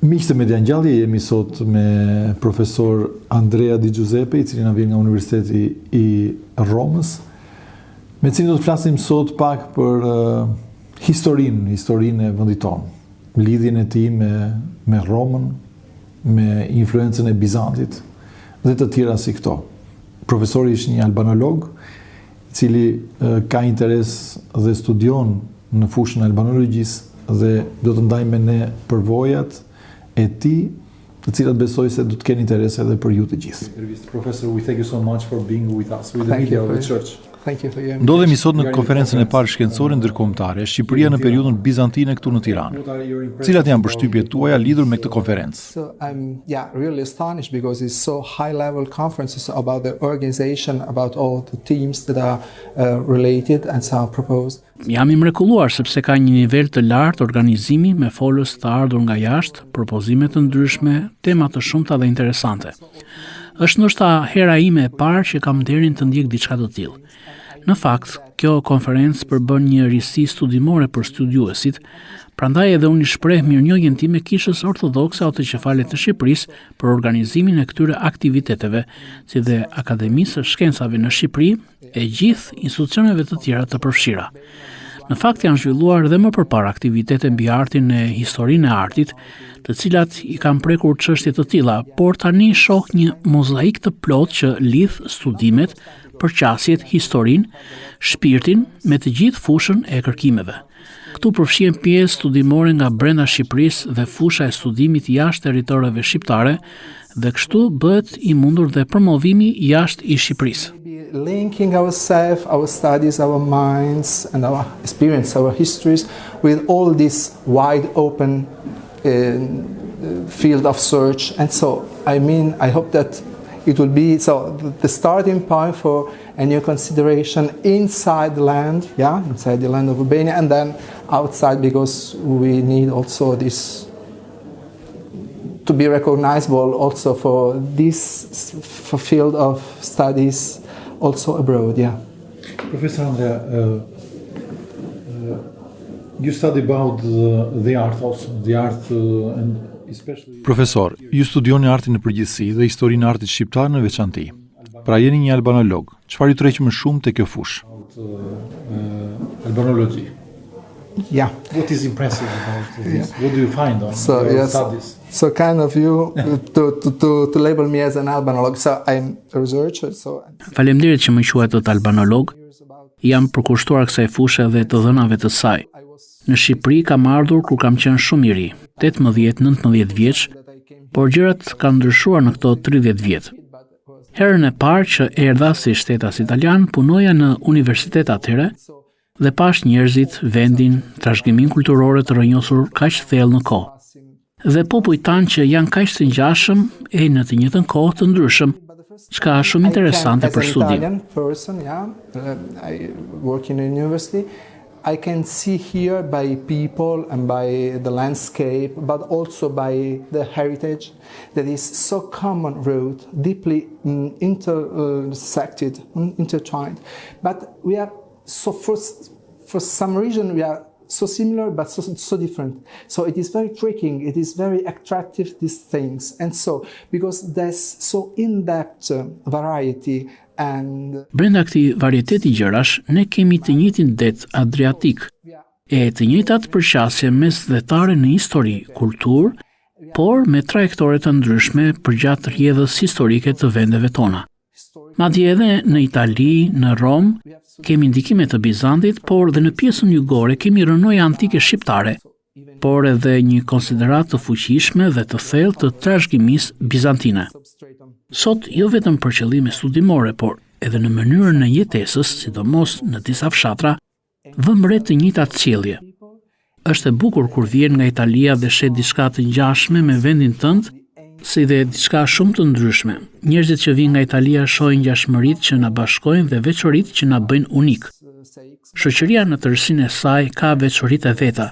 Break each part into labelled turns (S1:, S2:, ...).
S1: Miqtë e Media Ngjalli, jemi sot me profesor Andrea Di Giuseppe, i cili na vjen nga Universiteti i Romës, me cilin do të flasim sot pak për historinë e vendit tonë, lidhjen e tij me Romën, me influencën e Bizantit dhe të tjera si këto. Profesori është një albanolog, i cili ka interes dhe studion në fushën e albanologjisë dhe do të ndajmë me ne përvojat e tij, të cilat besoj se do të kenë interes edhe për ju të gjithë. Professor, we thank you so much for being with us, with the media of the church.
S2: Ndodhemi sot në konferencën e parë shkencore ndërkombëtare Shqipëria në periudhën bizantine këtu në Tiranë. Cilat janë përshtypjet tuaja lidhur me këtë konferencë?
S3: So I'm really astonished because it's so high level conferences about the organization, about all the teams that are related and so proposed.
S4: Jam I mrekulluar sepse ka një nivel të lartë organizimi me folës të ardhur nga jashtë, propozime të ndryshme, tema të shumta dhe interesante. Është ndoshta hera ime e parë që kam nderin të ndjek diçka të tillë. Në fakt, kjo konferencë përbën një risi studimore për studiuesit, prandaj edhe unë shpreh mirënjohjen time Kishës Ortodokse Autokefale të Shqipërisë për organizimin e këtyre aktiviteteve, si dhe Akademisë së Shkencave në Shqipëri e gjithë institucioneve të tjera të përfshira. Në fakt janë zhvilluar dhe më përpara aktivitete mbi artin e historinë e artit, të cilat I kanë prekur çështje të tilla, por tani shoh një mozaik të plotë që lidh studimet, përqasjet, historinë, shpirtin me të gjithë fushën e kërkimeve. Këtu përfshihen pjesë studimore nga brenda Shqipërisë dhe fusha e studimit jashtë territoreve shqiptare, dhe kështu bëhet I mundur dhe promovimi jashtë I Shqipërisë.
S3: Linking ourselves, our studies, our minds and our experience, our histories with all this wide open field of search. And so, I hope that it will be the starting point for a new consideration inside the land, inside the land of Albania, and then outside, because we need also this to be recognizable also for this field of studies also abroad.
S1: Professor Andrea, you study about the art also, the art and
S2: Profesor, ju studioni artin në përgjithësi dhe historinë e artit shqiptar në veçanti. Pra jeni një albanolog. Çfarë ju tërheq më shumë te kjo fushë?
S1: Albanology.
S3: Yeah.
S1: What is impressive about this? What do you find on your studies?
S3: So kind of you to label me as an albanolog. So I'm a researcher.
S4: Faleminderit që më quajtë albanolog. Jam përkushtuar kësaj fushë dhe të dhënave të saj. Në Shqipëri kam ardhur kur kam qenë shumë I ri, 18-19 vjeç, por gjërat kanë ndryshuar në këto 30 vjet. Herën e parë që erdha si shtetas italian, punoja në universitet atëherë dhe pash njerëzit, vendin, trashëgimin kulturore të rrënjosur kaq thellë në kohë. Dhe popull tanë që janë kaq të ngjashëm e në të njëjtën kohë të ndryshëm, çka shumë interesante për studim.
S3: I work in a university. I can see here by people and by the landscape, but also by the heritage that is so common root, deeply intersected, intertwined. But we are so for some reason we are so similar but so different. So it is very tricky, it is very attractive, these things. And so, because there's so in-depth variety.
S4: Brenda këtij varieteti gjërash, ne kemi të njëjtin det Adriatik, e të njëjtat përqasje mesdhetare në histori, kulturë, por me trajektore të ndryshme përgjatë rrjedhës historike të vendeve tona. Madje edhe në Itali, në Rom, kemi ndikime të Bizantit, por dhe në pjesën jugore kemi rënoja antike shqiptare, por edhe një konsiderat të fuqishme dhe të thellë të trashëgimisë bizantine. Sot jo vetëm për qëllime studimore, por edhe në mënyrën e jetesës, sidomos në disa fshatra, vëmë re të njëjtat sjellje. Është e bukur kur vjen nga Italia dhe shet diçka të ngjashme me vendin tënd, si dhe diçka shumë të ndryshme. Njerëzit që vijnë nga Italia shohin ngjashmëritë që na bashkojnë dhe veçoritë që na bëjnë unik. Shoqëria në tërësinë e saj ka veçoritë e veta,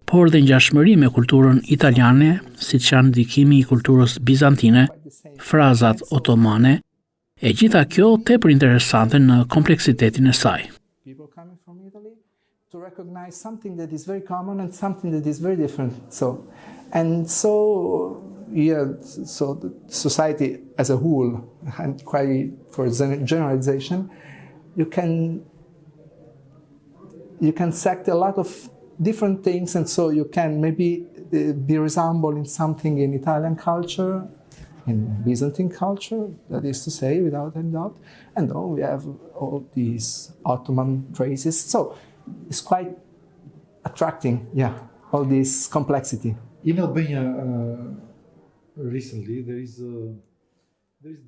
S4: por dhe ngjashmëri me kulturën italiane, siç janë ndikimi I kulturës bizantine, frazat otomane, e gjitha kjo tepër interesante në kompleksitetin e saj.
S3: To recognize something that is very common and something that is very different. So And so, yeah, so the society as a whole, and quite for generalization, you can sect a lot of different things, and so you can maybe be resembled in something in Italian culture, in Byzantine culture, that is to say, without any doubt. And then we have all these Ottoman traces. So it's quite attracting, yeah, all this complexity.
S1: In Albania, recently, there is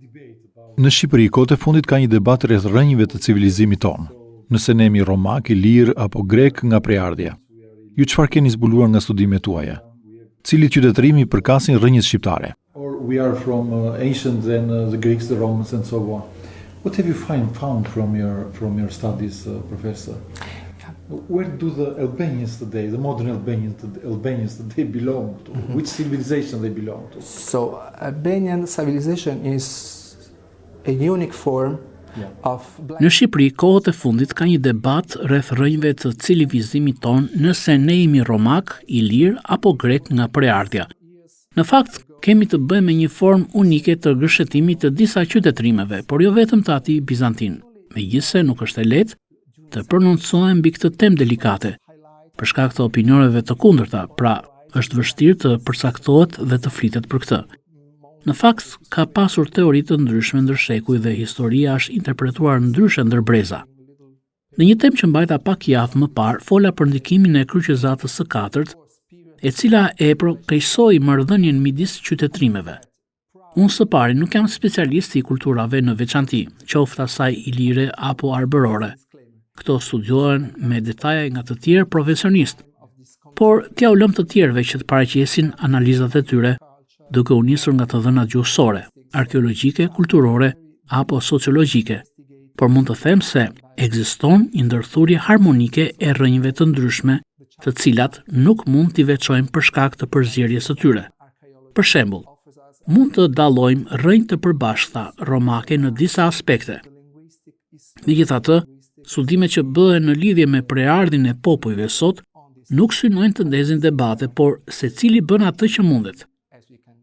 S1: debate about...
S2: Në Shqipëri, kohët e fundit ka një debat rreth rrënjëve të civilizimit tonë. Nëse ne jemi romak, ilir apo grek nga prejardhja. Ju çfarë keni zbuluar nga studimet tuaja? Cilit qytetërimi përkasin rrënjës shqiptare?
S1: Or we are from ancient and the Greeks, the Romans, and so on. What have you found from your studies, Professor? Where do the Albanians today, the modern Albanians today belong to? Which civilization they belong to?
S3: So Albanian civilization is a unique form of...
S4: Në Shqipëri, kohët e fundit ka një debat rreth rrënjëve të civilizimit ton, nëse ne jemi romak, ilir apo grek nga prejardhja. Në fakt, kemi të bëjmë me një formë unike të gërshetimit të disa qytetërimeve, por jo vetëm të atij bizantin. Megjithëse nuk është e lehtë të prononcohem mbi këtë temë delikate, për shkak të opinioneve të kundërta, pra është vështirë të përcaktohet dhe të flitet për këtë. Në fakt, ka pasur teori të ndryshme ndër shekuj dhe historia është interpretuar ndryshe ndër breza. Në një temë që mbajta pak javë më parë, fola për ndikimin e kryqëzatës së katërt, e cila e përkeqësoi marrëdhënien midis qytetërimeve. Unë së pari nuk jam specialist i kulturave në veçanti, qoftë asaj ilire apo arbërore. Këto studiohen me detaje nga të tjerë profesionistë, por t'ja u lëm të tjerëve që të paraqesin analizat e tyre, duke u nisur nga të dhënat gjuhësore, arkeologjike, kulturore apo sociologjike. Por mund të them se ekziston një ndërthurje harmonike e rrënjëve të ndryshme, të cilat nuk mund t'i veçojmë për shkak të përzierjes së tyre. Për shembull, mund të dallojmë rrënjë të përbashkëta romake në disa aspekte. Megjithatë, studimet që bëhen në lidhje me prejardhjen e popujve sot nuk synojnë të ndezin debate, por secili bën atë që mundet.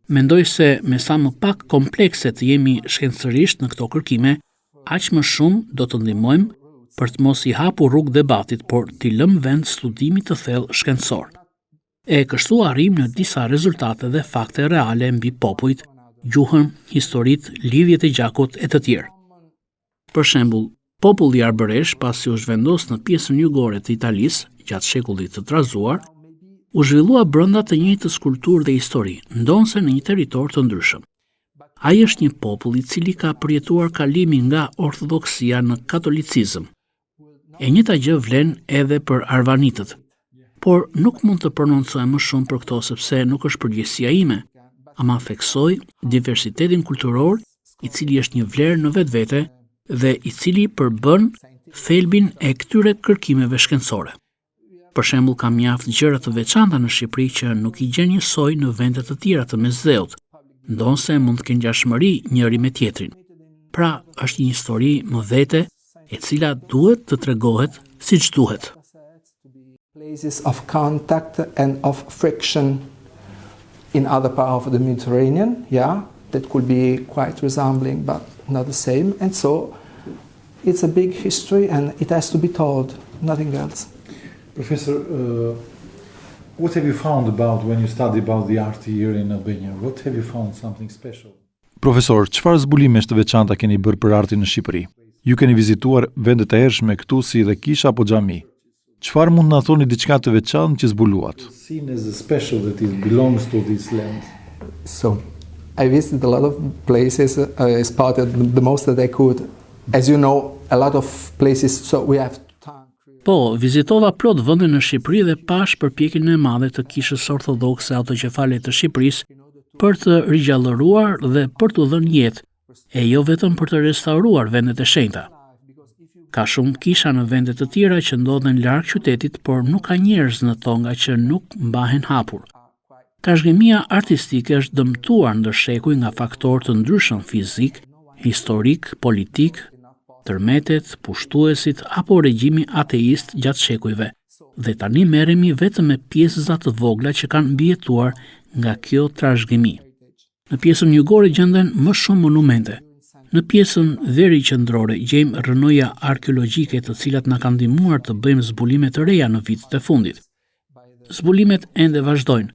S4: Mendoj se me sa më pak komplekse të jemi shkencërisht në këto kërkime, aq më shumë do të ndihmojmë për të mos i hapur rrugë debatit, por t'i lëm vend studimit të thellë shkencor. E kështu arrim në disa rezultate dhe fakte reale mbi popujt, gjuhën, historitë, lidhjet e gjakut e të tjerë. Për shembull, populli arbëresh, pasi u zhvendos në pjesën jugore të Italisë gjatë shekullit të trazuar, u zhvillua brenda të njëjtës kulturë dhe histori, ndonse në një territor të ndryshëm. Ai është një popull i cili ka përjetuar kalimin nga ortodoksia në katolicizëm. E njëjta gjë vlen edhe për arvanitët, por nuk mund të prononcoj më shumë për këto sepse nuk është përgjegjësia ime, ama theksoj diversitetin kulturor, i cili është një vlerë në vetvete dhe i cili përbën thelbin e këtyre kërkimeve shkencore. Për shembull, ka mjaft gjëra të veçanta në Shqipëri që nuk i gjen njësoj në vende të tjera të mesdheut, ndonse mund të kenë ngjashmëri njëri me tjetrin. Pra, është një histori më vete e cila duhet të tregohet siç duhet.
S3: Places of contact and of friction in other parts of the Mediterranean, yeah, that could be quite resembling but not the same, and so it's a big history and it has to be told, nothing else.
S1: Professor, what have you found about when you study about the art here in Albania? What have you found something special?
S2: Profesor, çfarë zbulimesh të veçanta keni bërë për artin në Shqipëri? Ju keni vizituar vende të hershme këtu si dhe kisha apo xhami. Çfarë mund na thoni diçka të veçantë që zbuluat?
S1: Seen as a special that it belongs to this land.
S3: So, I visited a lot of places. I spotted the most that I could. As you know, a lot of places. So we have.
S4: Po, vizitova plot vende në Shqipëri dhe pash përpjekjen e madhe të kishës ortodokse autokefale të Shqipërisë për të rigjallëruar dhe për t'u dhënë jetë, e jo vetëm për të restauruar vendet e shenjta. Ka shumë kisha në vende të tjera që ndodhen larg qytetit, por nuk ka njerëz në to nga që nuk mbahen hapur. Trashëgimia artistike është dëmtuar ndër shekuj nga faktorë të ndryshëm fizik, historik, politik, tërmetet, pushtuesit apo regjimi ateist gjatë shekujve, dhe tani merremi vetëm me pjesëza të vogla që kanë mbijetuar nga kjo trashëgimi. Në pjesën jugore gjenden më shumë monumente. Në pjesën veri qendrore gjejmë rrënoja arkeologjike të cilat na kanë ndihmuar të bëjmë zbulime të reja në vitet e fundit. Zbulimet ende vazhdojnë.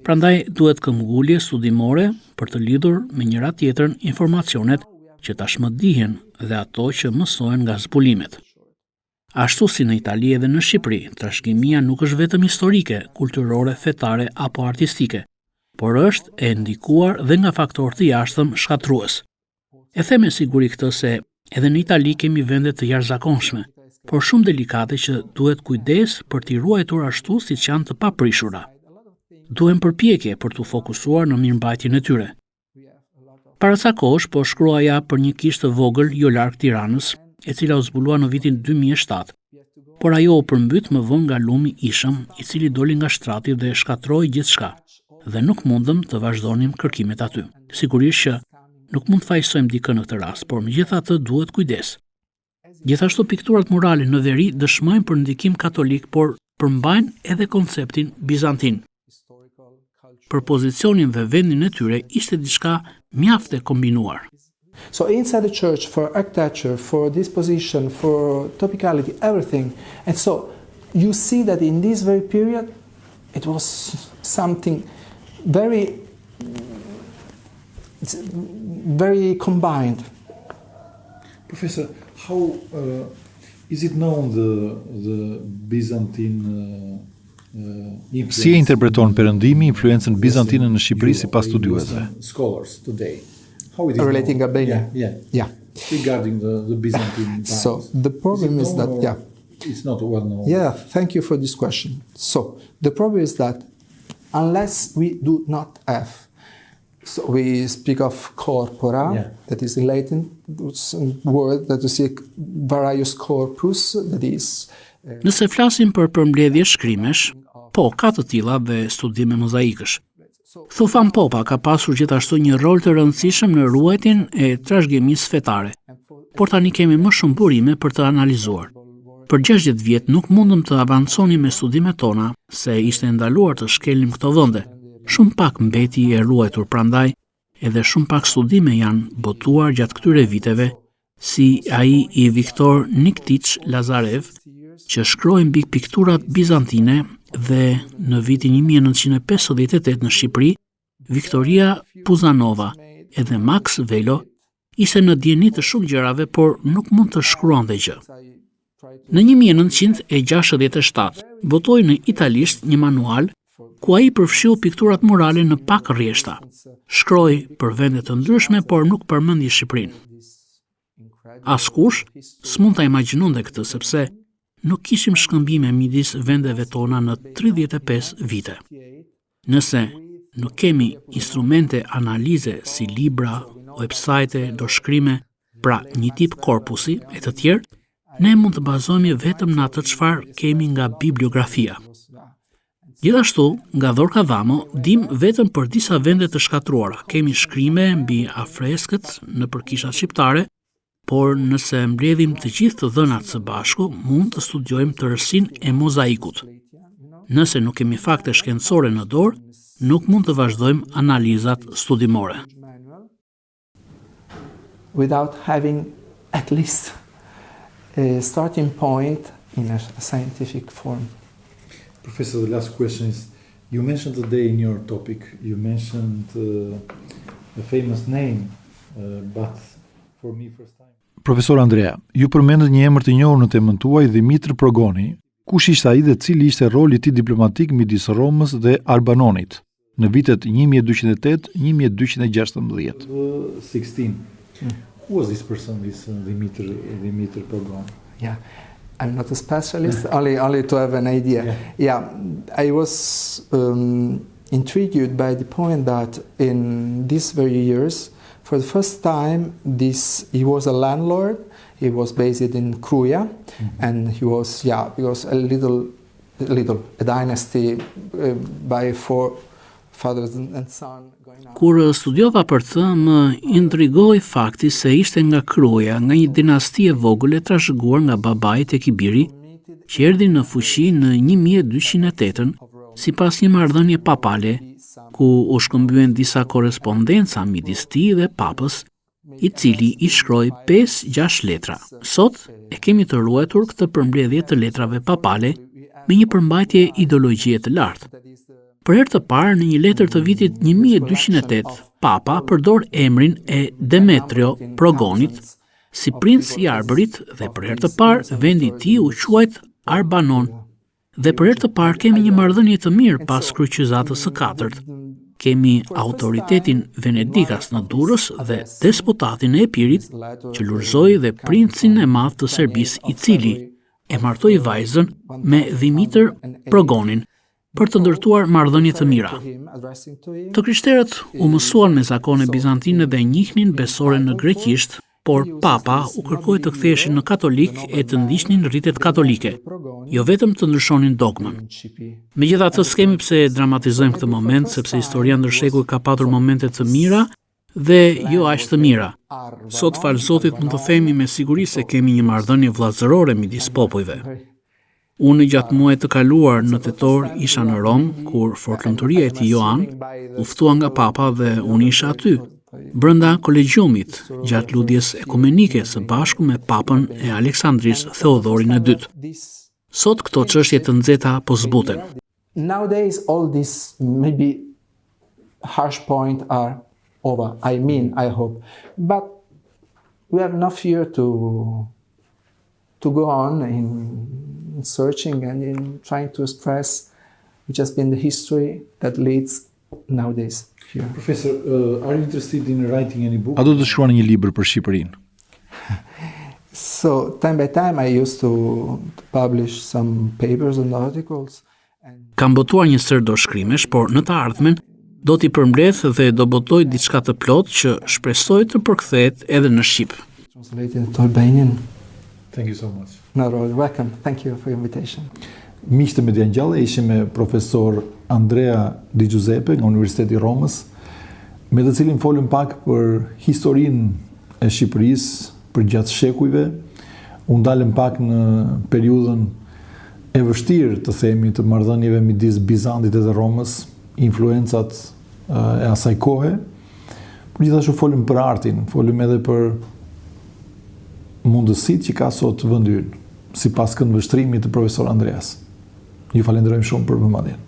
S4: Prandaj duhet këmbgulje studimore për të lidhur me njëra tjetrën informacionet që tashmë dihen dhe ato që mësohen nga zbulimet. Ashtu si në Itali edhe në Shqipëri, trashëgimia nuk është vetëm historike, kulturore, fetare apo artistike, por është e ndikuar dhe nga faktorë të jashtëm shkatrues. E them me siguri këtë se edhe në Itali kemi vende të jashtëzakonshme, por shumë delikate që duhet kujdes për t'i ruajtur ashtu siç janë të paprishura. Duhen përpjekje për t'u fokusuar në mirëmbajtjen e tyre. Para ca kohësh po shkruaja për një kishë të vogël jo larg Tiranës, e cila u zbulua në vitin 2007, por ajo u përmbyt më vonë nga lumi ishëm, i cili doli nga shtrati dhe shkatroi gjithçka, dhe nuk mundëm të vazhdonim kërkimet aty. Sigurisht që nuk mund të fajsojmë dikën në këtë rast, por megjithatë duhet kujdes. Gjithashtu pikturat murale në veri dëshmojnë për ndikim katolik, por përmbajnë edhe konceptin bizantin. Për pozicionin dhe vendin e tyre ishte diçka mjaft e kombinuar.
S3: So inside the church, for architecture, for disposition, for topicality, everything. And so you see that in this very period, it was something very combined.
S1: Professor, how is it known the Byzantine influence?
S2: Si e interpreton perëndimi influencën bizantine në Shqipëri sipas studiuesve?
S1: Scholars today. How it is
S3: Relating
S1: known?
S3: Albania?
S1: Yeah. Regarding the Byzantine times.
S3: So the problem is that,
S1: it's not well known.
S3: Yeah, thank you for this question. So the problem is that unless we do not have, so we speak of corpora, that is in Latin word that you see various corpus, that is.
S4: Nëse flasim për përmbledhje shkrimesh, po ka të tilla dhe studime mozaikësh. Thufan Popa ka pasur gjithashtu një rol të rëndësishëm në ruajtjen e trashëgimisë fetare, por tani kemi më shumë burime për të analizuar. Për 60 vjet nuk mundëm të avanconim me studimet tona, se ishte ndaluar të shkelnim këto vende. Shumë pak mbeti e ruajtur, prandaj edhe shumë pak studime janë botuar gjatë këtyre viteve, si ai i Viktor Niktiç Lazarev, që shkroi mbi pikturat bizantine, dhe në vitin 1958 në Shqipëri, Viktoria Puzanova edhe Max Velo ishte në dieni të shumë gjërave, por nuk mund të shkruante gjë. Në 1967 botoi në italisht një manual ku ai përfshiu pikturat murale në pak rrjeshta. Shkroi për vende të ndryshme, por nuk përmendi Shqipërinë. Askush s'mund ta imagjinonte këtë, sepse nuk kishim shkëmbime midis vendeve tona në 35 vite. Nëse nuk kemi instrumente analize si libra, websajte, dorëshkrime, pra një tip korpusi e të tjerë, ne mund të bazohemi vetëm në atë çfarë kemi nga bibliografia. Gjithashtu, nga Dhorka Dhamo, dim vetëm për disa vende të shkatruara. Kemi shkrime mbi afreskët në përkishat shqiptare, por nëse mbledhim të gjithë të dhënat së bashku, mund të studiojmë tërësinë e mozaikut. Nëse nuk kemi fakte shkencore në dorë, nuk mund të vazhdojmë analizat studimore.
S3: Without having at least a starting point in a scientific form.
S1: Professor, the last question is, you mentioned today in your topic, you mentioned a famous name, but for me first time.
S2: Profesor Andrea, ju përmendët një emër të njohur në temën tuaj, Dimitri Progoni. Kush ishte ai dhe cili ishte roli i tij diplomatik midis Romës dhe Arbanonit në vitet 1216?
S1: 16. Who was this person, this Dimitri Progoni?
S3: Yeah, I'm not a specialist, only to have an idea. Yeah, I was intrigued by the point that in these very years, for the first time, he was a landlord. He was based in Kruja, and he was, because a dynasty by 4 fathers and son.
S4: Kur studiova për të, më intrigoi fakti se ishte nga Kruja, nga një dinasti e vogël e trashëguar nga babai tek i biri, që erdhi në fuqi në 1208 sipas një marrëdhënie papale, ku u shkëmbyen disa korrespondenca midis tij dhe papës, i cili i shkroi 5-6 letra. Sot e kemi të ruajtur këtë përmbledhje të letrave papale me një përmbajtje ideologjie të lartë. Për herë të parë në një letër të vitit 1208, Papa përdor emrin e Demetrio Progonit si princ i Arbërit dhe për herë të parë vendi i tij u quajt Arbanon. Dhe për herë të parë kemi një marrëdhënie të mirë pas kryqëzatës së katërt. Kemi autoritetin Venedikas në Durrës dhe despotatin e Epirit që lurzoi dhe princin e madh të Serbisë, i cili e martoi vajzën me Dimitër Progonin për të ndërtuar marrëdhënie të mira. Të krishterët u mësuan me zakone bizantine dhe njihnin besoren në greqisht, por Papa u kërkoi të ktheheshin në katolik e të ndiqnin rritet katolike, jo vetëm të ndryshonin dogmën. Megjithatë, s'kemi pse dramatizojmë këtë moment, sepse historia ndër shekuj ka patur momente të mira dhe jo aq të mira. Sot, fal Zotit, mund të themi me siguri se kemi një marrëdhënie vllazërore midis popujve. Unë gjatë muajit të kaluar në tetor isha në Rom, kur fortlumturia e tij Joan u ftua nga Papa dhe unë isha aty, brenda kolegjiumit, gjatë lutjes ekumenike së bashku me Papën e Aleksandris Theodorin II. Sot këto çështje të nxehta po zbuten.
S3: Nowadays all these maybe harsh point are over. I hope. But we have enough fear to go on in searching and in trying to express which has been the history that leads nowadays here.
S1: Professor, are you interested in writing any book?
S2: A do të shkruani një libër për Shqipërinë?
S3: So time by time I used to publish some papers and articles.
S4: Kam botuar një sër do shkrimesh, por në të ardhmen do t'i përmbledh dhe do botoj diçka të plot që shpresoj të përkthehet edhe në shqip.
S3: Translated to Albanian.
S1: Thank you so much.
S3: No, you're welcome. Thank you for your invitation.
S1: Miqtë e Median Gjallë, ishim me profesor Andrea Di Giuseppe nga Universiteti i Romës, me të cilin folëm pak për historinë e Shqipërisë për gjatë shekujve. U ndalëm pak në periudhën e vështirë, të themi, të marrëdhënieve midis Bizantit dhe Romës, influencat e asaj kohe. Por gjithashtu folëm për artin, folëm edhe për mundësitë që ka sot vendi ynë, sipas këndvështrimit të profesor Andreas. Ju falenderojmë shumë për vëmendjen.